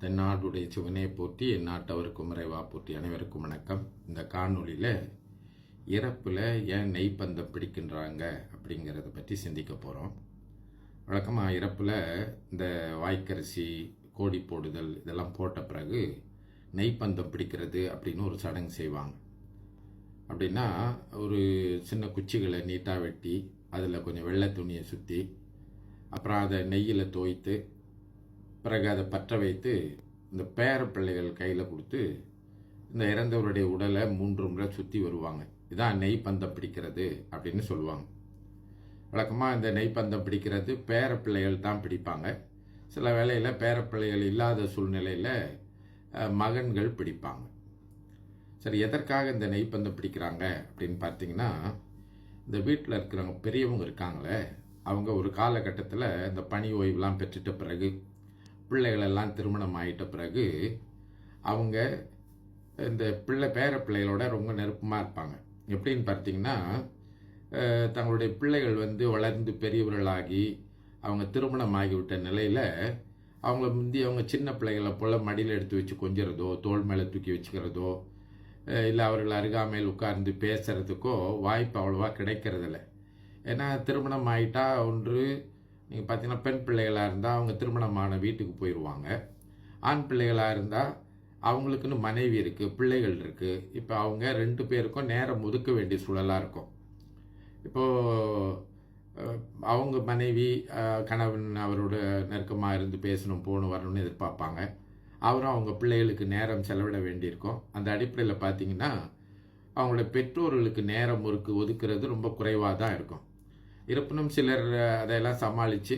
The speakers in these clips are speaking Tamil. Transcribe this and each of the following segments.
தென்னாடுடைய சிவனே போற்றி எந்நாட்டவருக்கும் இறைவா போற்றி. அனைவருக்கும் வணக்கம். இந்த காணொளியில் இறப்பில் ஏன் நெய்ப்பந்தம் பிடிக்கின்றாங்க அப்படிங்கிறத பற்றி சிந்திக்க போகிறோம். வழக்கமாக இறப்பில் இந்த வாய்க்கரிசி கோடி போடுதல் இதெல்லாம் போட்ட பிறகு நெய்ப்பந்தம் பிடிக்கிறது அப்படின்னு ஒரு சடங்கு செய்வாங்க. அப்படின்னா ஒரு சின்ன குச்சிகளை நீட்டாக வெட்டி அதில் கொஞ்சம் வெள்ளை துணியை சுற்றி அப்புறம் அதை நெய்யில் தோய்த்து பிறகு அதை பற்ற வைத்து இந்த பேர பிள்ளைகள் கையில் கொடுத்து இந்த இறந்தவருடைய உடலை 3 முறை சுற்றி வருவாங்க. இதான் நெய்ப்பந்தம் பிடிக்கிறது அப்படின்னு சொல்லுவாங்க. வழக்கமாக இந்த நெய்ப்பந்தம் பிடிக்கிறது பேர பிள்ளைகள் தான் பிடிப்பாங்க. சில வேளையில் பேர பிள்ளைகள் இல்லாத சூழ்நிலையில் மகன்கள் பிடிப்பாங்க. சரி, எதற்காக இந்த நெய்ப்பந்தம் பிடிக்கிறாங்க அப்படின்னு பார்த்தீங்கன்னா, இந்த வீட்டில் இருக்கிறவங்க பெரியவங்க இருக்காங்களே, அவங்க ஒரு காலகட்டத்தில் இந்த பணி ஓய்வுலாம் பெற்றுட்ட பிறகு பிள்ளைகளெல்லாம் திருமணம் ஆகிட்ட பிறகு அவங்க இந்த பேர பிள்ளைகளோட ரொம்ப நெருக்கமாக இருப்பாங்க. எப்படின்னு பார்த்தீங்கன்னா, தங்களுடைய பிள்ளைகள் வளர்ந்து பெரியவர்களாகி அவங்க திருமணம் ஆகிவிட்ட நிலையில் அவங்கள முந்தி அவங்க சின்ன பிள்ளைகளை போல் மடியில் எடுத்து வச்சு கொஞ்சிறதோ தோள் மேலே தூக்கி வச்சுக்கிறதோ இல்லை அவர்கள் அருகாமையில் உட்கார்ந்து பேசுகிறதுக்கோ வாய்ப்பு அவ்வளோவா கிடைக்கிறதில்ல. ஏன்னா திருமணம் ஆகிட்டா ஒன்று நீங்கள் பார்த்தீங்கன்னா பெண் பிள்ளைகளாக இருந்தால் அவங்க திருமணமான வீட்டுக்கு போயிடுவாங்க. ஆண் பிள்ளைகளாக இருந்தால் அவங்களுக்குன்னு மனைவி இருக்குது, பிள்ளைகள் இருக்குது. இப்போ அவங்க 2 பேருக்கும் நேரம் ஒதுக்க வேண்டிய சூழலாக இருக்கும். இப்போது அவங்க மனைவி கணவன் அவரோட நெருக்கமாக இருந்து பேசணும் போகணும் வரணும்னு எதிர்பார்ப்பாங்க. அவரும் அவங்க பிள்ளைகளுக்கு நேரம் செலவிட வேண்டியிருக்கும். அந்த அடிப்படையில் பார்த்தீங்கன்னா அவங்களோட பெற்றோர்களுக்கு நேரம் ஒதுக்குறது ரொம்ப குறைவாக தான் இருக்கும். இருப்பினும் சிலர் அதையெல்லாம் சமாளித்து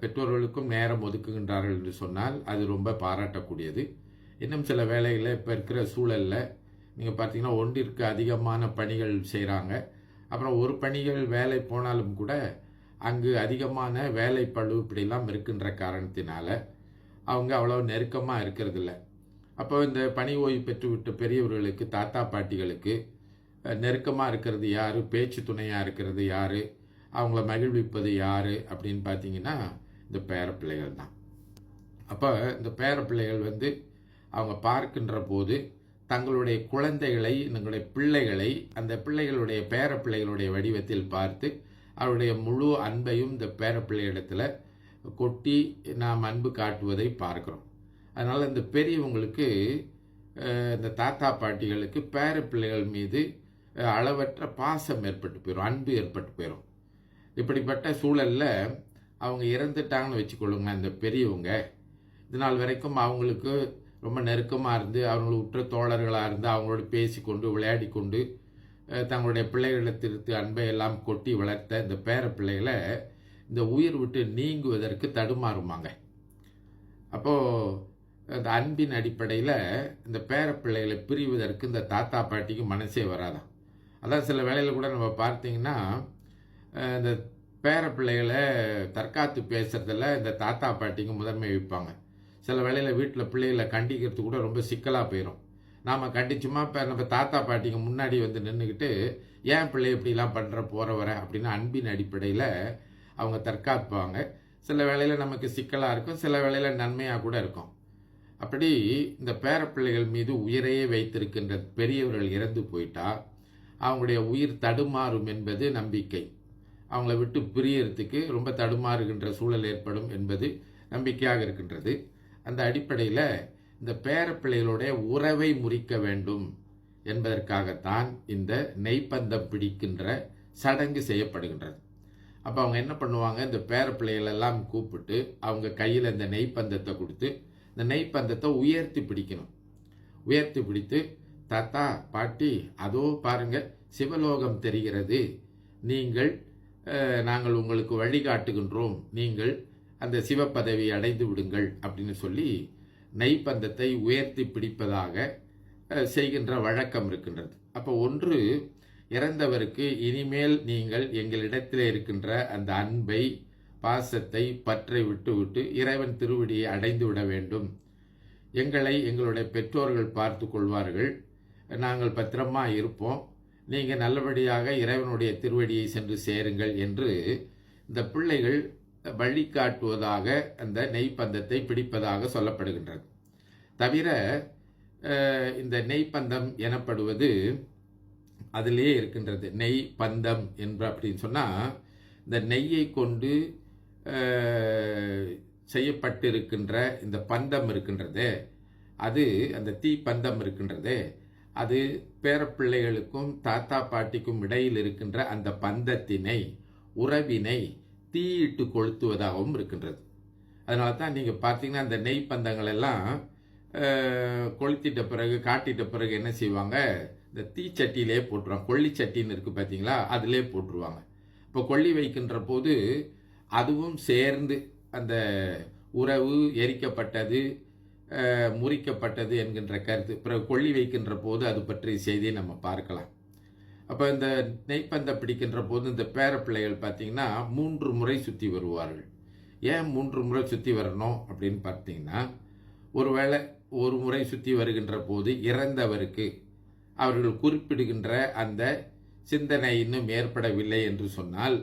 பெற்றோர்களுக்கும் நேரம் ஒதுக்குகின்றார்கள் என்று சொன்னால் அது ரொம்ப பாராட்டக்கூடியது. இன்னும் சில வேலைகளில் இப்போ இருக்கிற சூழலில் நீங்கள் பார்த்தீங்கன்னா ஒன்றிற்கு அதிகமான பணிகள் செய்கிறாங்க. அப்புறம் ஒரு பணிகள் வேலை போனாலும் கூட அங்கு அதிகமான வேலை பளு இப்படிலாம் இருக்கின்ற காரணத்தினால அவங்க அவ்வளோ நெருக்கமாக இருக்கிறதில்ல. அப்போ இந்த பணி ஓய்வு பெற்றுவிட்ட பெரியவர்களுக்கு தாத்தா பாட்டிகளுக்கு நெருக்கமாக இருக்கிறது யார், பேச்சு துணையாக இருக்கிறது யார், அவங்கள மகிழ்விப்பது யார் அப்படின்னு பார்த்தீங்கன்னா இந்த பேர பிள்ளைகள் தான். அப்போ இந்த பேர பிள்ளைகள் அவங்க பார்க்கின்ற போது தங்களுடைய குழந்தைகளை தங்களுடைய பிள்ளைகளை அந்த பிள்ளைகளுடைய பேர பிள்ளைகளுடைய வடிவத்தில் பார்த்து அவருடைய முழு அன்பையும் இந்த பேர பிள்ளையிடத்தில் கொட்டி நாம் அன்பு காட்டுவதை பார்க்குறோம். அதனால் இந்த பெரியவங்களுக்கு இந்த தாத்தா பாட்டிகளுக்கு பேர பிள்ளைகள் மீது அளவற்ற பாசம் ஏற்பட்டு போயிடும், அன்பு ஏற்பட்டு போயிடும். இப்படிப்பட்ட சூழலில் அவங்க இறந்துட்டாங்கன்னு வச்சுக்கொள்ளுங்க. இந்த பெரியவங்க இது நாள் வரைக்கும் அவங்களுக்கு ரொம்ப நெருக்கமாக இருந்து அவங்களை உற்ற தோழர்களாக இருந்து அவங்களோட பேசி கொண்டு விளையாடி கொண்டு தங்களுடைய பிள்ளைகளிடத்திற்கு அன்பை எல்லாம் கொட்டி வளர்த்த இந்த பேர பிள்ளைகளை இந்த உயிர் விட்டு நீங்குவதற்கு தடுமாறுமாங்க. அப்போது அந்த அன்பின் அடிப்படையில் இந்த பேர பிள்ளைகளை பிரிவதற்கு இந்த தாத்தா பாட்டிக்கு மனசே வராதான். அதான் சில வேளையில் கூட நம்ம பார்த்தீங்கன்னா இந்த பேர பிள்ளைகளை தற்காத்து பேசுறதில் இந்த தாத்தா பாட்டிக்கு முதன்மை வைப்பாங்க. சில வேளையில் வீட்டில் பிள்ளைகளை கண்டிக்கிறது கூட ரொம்ப சிக்கலாக போயிடும். நாம் கண்டிச்சுமா இப்போ நம்ம தாத்தா பாட்டிக்கு முன்னாடி நின்றுக்கிட்டு ஏன் பிள்ளை இப்படிலாம் பண்ணுற போகிற வர அப்படின்னு அன்பின் அடிப்படையில் அவங்க தற்காப்பாங்க. சில வேளையில் நமக்கு சிக்கலாக இருக்கும், சில வேளையில் நன்மையாக கூட இருக்கும். அப்படி இந்த பேர பிள்ளைகள் மீது உயிரையே வைத்திருக்கின்ற பெரியவர்கள் இறந்து போயிட்டா அவங்களுடைய உயிர் தடுமாறும் என்பது நம்பிக்கை. அவங்கள விட்டு பிரியறதுக்கு ரொம்ப தடுமாறுகின்ற சூழல் ஏற்படும் என்பது நம்பிக்கையாக இருக்கின்றது. அந்த அடிப்படையில் இந்த பேர பிள்ளைகளுடைய உறவை முறிக்க வேண்டும் என்பதற்காகத்தான் இந்த நெய்ப்பந்தம் பிடிக்கின்ற சடங்கு செய்யப்படுகின்றது. அப்போ அவங்க என்ன பண்ணுவாங்க, இந்த பேர பிள்ளைகளெல்லாம் கூப்பிட்டு அவங்க கையில் இந்த நெய்ப்பந்தத்தை கொடுத்து இந்த நெய்ப்பந்தத்தை உயர்த்தி பிடிக்கணும். உயர்த்தி பிடித்து தாத்தா பாட்டி அதோ பாருங்க சிவலோகம் தெரிகிறது, நாங்கள் உங்களுக்கு வழிகாட்டுகின்றோம், நீங்கள் அந்த சிவ பதவி அடைந்து விடுங்கள் அப்படின்னு சொல்லி நெய்ப்பந்தத்தை உயர்த்தி பிடிப்பதாக செய்கின்ற வழக்கம் இருக்கின்றது. அப்போ ஒன்று இறந்தவருக்கு இனிமேல் நீங்கள் எங்களிடத்தில் இருக்கின்ற அந்த அன்பை பாசத்தை பற்றை விட்டு இறைவன் திருவடியை அடைந்து விட வேண்டும், எங்களை எங்களுடைய பெற்றோர்கள் பார்த்து கொள்வார்கள், நாங்கள் பத்திரமா இருப்போம், நீங்கள் நல்லபடியாக இறைவனுடைய திருவடியை சென்று சேருங்கள் என்று இந்த பிள்ளைகள் வழிகாட்டுவதாக அந்த நெய்ப்பந்தத்தை பிடிப்பதாக சொல்லப்படுகின்றது. தவிர இந்த நெய்ப்பந்தம் எனப்படுவது அதிலே இருக்கின்றது. நெய் பந்தம் என்று அப்படின்னு சொன்னால், இந்த நெய்யை கொண்டு செய்யப்பட்டிருக்கின்ற இந்த பந்தம் இருக்கின்றதே, அது அந்த தீ பந்தம் இருக்கின்றதே, அது பேரப்பிள்ளைகளுக்கும் தாத்தா பாட்டிக்கும் இடையில் இருக்கின்ற அந்த பந்தத்தினை, உறவினை தீயிட்டு கொளுத்துவதாகவும் இருக்கின்றது. அதனால தான் நீங்கள் பார்த்தீங்கன்னா அந்த நெய் பந்தங்கள் எல்லாம் கொளுத்திட்ட பிறகு, காட்டிட்ட பிறகு என்ன செய்வாங்க, இந்த தீச்சட்டியிலே போட்டுருவாங்க. கொள்ளி சட்டின்னு இருக்குது பார்த்தீங்களா, அதிலே போட்டுருவாங்க. இப்போ கொள்ளி வைக்கின்ற போது அதுவும் சேர்ந்து அந்த உறவு எரிக்கப்பட்டது, முறிக்கப்பட்டது என்கின்ற கருத்து. பிறகு கொள்ளி வைக்கின்ற போது அது பற்றிய செய்தியை நம்ம பார்க்கலாம். அப்போ இந்த நெய்ப்பந்த பிடிக்கின்ற போது இந்த பேரப்பிள்ளைகள் பார்த்தீங்கன்னா 3 முறை சுற்றி வருவார்கள். ஏன் 3 முறை சுற்றி வரணும் அப்படின்னு பார்த்தீங்கன்னா, ஒருவேளை ஒரு முறை சுற்றி வருகின்ற போது இறந்தவருக்கு அவர்கள் குறிப்பிடுகின்ற அந்த சிந்தனை இன்னும் ஏற்படவில்லை என்று சொன்னால்,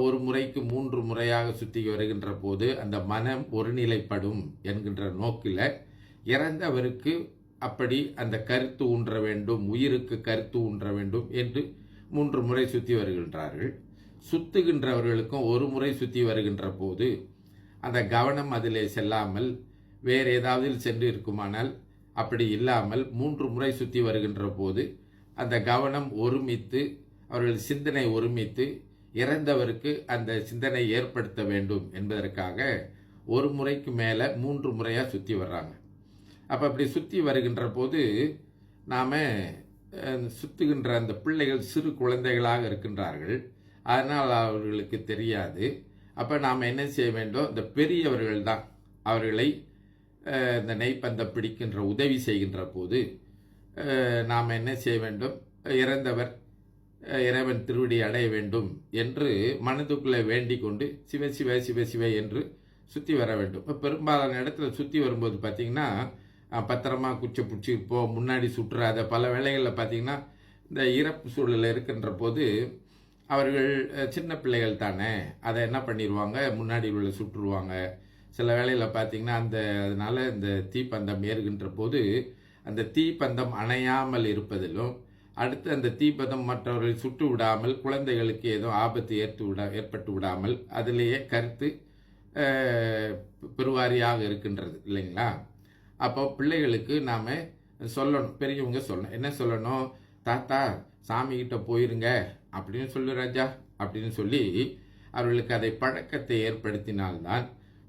ஒரு முறைக்கு 3 முறையாக சுற்றி வருகின்ற போது அந்த மனம் ஒருநிலைப்படும் என்கின்ற நோக்கில் இறந்தவருக்கு அப்படி அந்த கருத்து ஊன்ற வேண்டும், உயிருக்கு கருத்து ஊன்ற வேண்டும் என்று 3 முறை சுற்றி வருகின்றார்கள். சுத்துகின்றவர்களுக்கும் ஒரு முறை சுற்றி வருகின்ற போது அந்த கவனம் அதிலே செல்லாமல் வேறு ஏதாவது சென்று இருக்குமானால், அப்படி இல்லாமல் 3 முறை சுற்றி வருகின்ற போது அந்த கவனம் ஒருமித்து, அவர்கள் சிந்தனை ஒருமித்து இறந்தவருக்கு அந்த சிந்தனை ஏற்படுத்த வேண்டும் என்பதற்காக ஒரு முறைக்கு மேலே 3 முறையாக சுற்றி வர்றாங்க. அப்போ அப்படி சுற்றி வருகின்ற போது நாம் சுற்றுகின்ற அந்த பிள்ளைகள் சிறு குழந்தைகளாக இருக்கின்றார்கள். அதனால் அவர்களுக்கு தெரியாது. அப்போ நாம் என்ன செய்ய வேண்டும், இந்த பெரியவர்கள் தான் அவர்களை இந்த நெய்ப்பந்தம் பிடிக்கின்ற உதவி செய்கின்ற போது நாம் என்ன செய்ய வேண்டும், இறந்தவர் இறைவன் திருவடி அடைய வேண்டும் என்று மனதுக்குள்ளே வேண்டிக் கொண்டு சிவ சிவ சிவ சிவ என்று சுற்றி வர வேண்டும். இப்போ பெரும்பாலான இடத்துல சுற்றி வரும்போது பார்த்திங்கன்னா, பத்திரமா குச்சை பிடிச்சிருப்போம், முன்னாடி சுற்றுறாத. பல வேளைகளில் பார்த்திங்கன்னா இந்த இறப்பு சூழலில் இருக்கின்ற போது அவர்கள் சின்ன பிள்ளைகள் தானே, அதை என்ன பண்ணிடுவாங்க, முன்னாடி உள்ள சுற்றுருவாங்க. சில வேளையில் பார்த்திங்கன்னா அதனால் இந்த தீப்பந்தம் ஏறுகின்ற போது அந்த தீப்பந்தம் அணையாமல் இருப்பதிலும், அடுத்து அந்த தீப்பந்தம் மற்றவர்களை சுட்டு விடாமல், குழந்தைகளுக்கு ஏதோ ஆபத்து ஏற்பட்டு விடாமல் அதிலேயே கருத்து பெருவாரியாக இருக்கின்றது இல்லைங்களா. அப்போ பிள்ளைகளுக்கு நாம் சொல்லணும், பெரியவங்க சொல்லணும். என்ன சொல்லணும், தாத்தா சாமிகிட்ட போயிருங்க அப்படின்னு சொல்லு ராஜா அப்படின்னு சொல்லி அவர்களுக்கு அதை பழக்கத்தை ஏற்படுத்தினால்தான்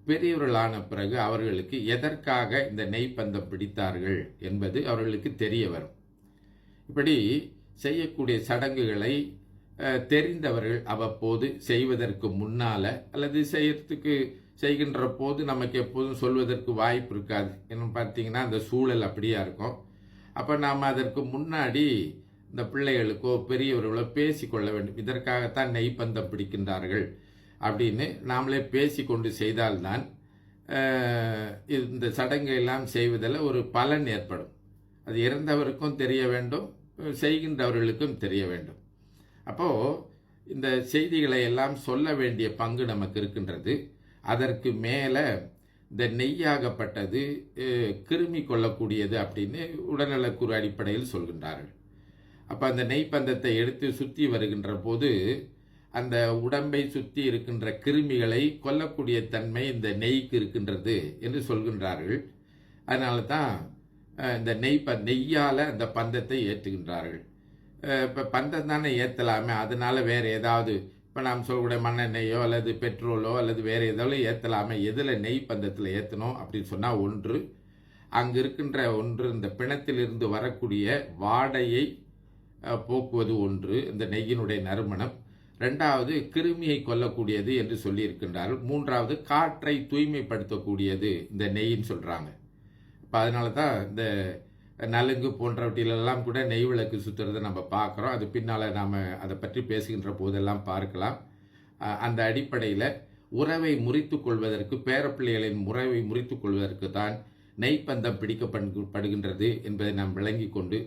பெரியவர்களான பிறகு அவர்களுக்கு எதற்காக இந்த நெய்ப்பந்தம் பிடித்தார்கள் என்பது அவர்களுக்கு தெரிய வரும். இப்படி செய்யக்கூடிய சடங்குகளை தெரிந்தவர்கள் அவ்வப்போது செய்வதற்கு முன்னால் அல்லது செய்கின்ற போது நமக்கு எப்போதும் சொல்வதற்கு வாய்ப்பு இருக்காது. என்ன பார்த்தீங்கன்னா அந்த சூழல் அப்படியா இருக்கும். அப்போ நாம் அதற்கு முன்னாடி இந்த பிள்ளைகளுக்கோ பெரியவர்களோ பேசிக்கொள்ள வேண்டும். இதற்காகத்தான் நெய்ப்பந்தம் பிடிக்கின்றார்கள் அப்படின்னு நாமளே பேசி கொண்டு செய்தால்தான் இந்த சடங்கை எல்லாம் செய்வதில் ஒரு பலன் ஏற்படும். அது இறந்தவருக்கும் தெரிய வேண்டும், செய்கின்றவர்களுக்கும் தெரிய வேண்டும். அப்போது இந்த செய்திகளை எல்லாம் சொல்ல வேண்டிய பங்கு நமக்கு இருக்கின்றது. அதற்கு மேலே இந்த நெய்யாகப்பட்டது கிருமி கொள்ளக்கூடியது அப்படின்னு உடல்நலக்கூறு அடிப்படையில் சொல்கின்றார்கள். அப்போ அந்த நெய்ப்பந்தத்தை எடுத்து சுற்றி வருகின்ற போது அந்த உடம்பை சுற்றி இருக்கின்ற கிருமிகளை கொல்லக்கூடிய தன்மை இந்த நெய்க்கு இருக்கின்றது என்று சொல்கின்றார்கள். அதனால தான் இந்த நெய்யால் அந்த பந்தத்தை ஏற்றுகின்றார்கள். இப்போ பந்தம் தானே ஏற்றலாமே, அதனால வேறு ஏதாவது, இப்போ நாம் சொல்லக்கூடிய மண்ணெண்ணெய்யோ அல்லது பெட்ரோலோ அல்லது வேறு ஏதாவது ஏற்றலாமே, எதில் நெய் பந்தத்தில் ஏற்றணும் அப்படின்னு சொன்னால், அங்கே இருக்கின்ற இந்த பிணத்திலிருந்து வரக்கூடிய வாடையை போக்குவது ஒன்று, இந்த நெய்யினுடைய நறுமணம். 2வது கிருமியை கொல்லக்கூடியது என்று சொல்லியிருக்கின்றார்கள். 3வது காற்றை தூய்மைப்படுத்தக்கூடியது இந்த நெய்ன்னு சொல்கிறாங்க. இப்போ அதனால தான் இந்த நலுங்கு போன்றவற்றிலெல்லாம் கூட நெய் விளக்கு சுற்றுறதை நம்ம பார்க்குறோம். அது பின்னால் நாம் அதை பற்றி பேசுகின்ற போதெல்லாம் பார்க்கலாம். அந்த அடிப்படையில் உறவை முறித்து கொள்வதற்கு, பேரப்பிள்ளைகளின் உறவை முறித்து கொள்வதற்கு தான் நெய்ப்பந்தம் பிடிக்கப்படுகின்றது என்பதை நாம் விளங்கி கொண்டு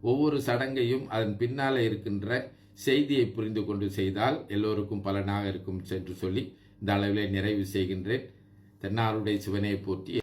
ஒவ்வொரு சடங்கையும் அதன் பின்னால் இருக்கின்ற செய்தியை புரிந்து கொண்டு செய்தால் எல்லோருக்கும் பலனாக இருக்கும் என்று சொல்லி இந்த அளவிலே நிறைவு செய்கின்றேன். தென்னாருடைய சிவனை போற்றி.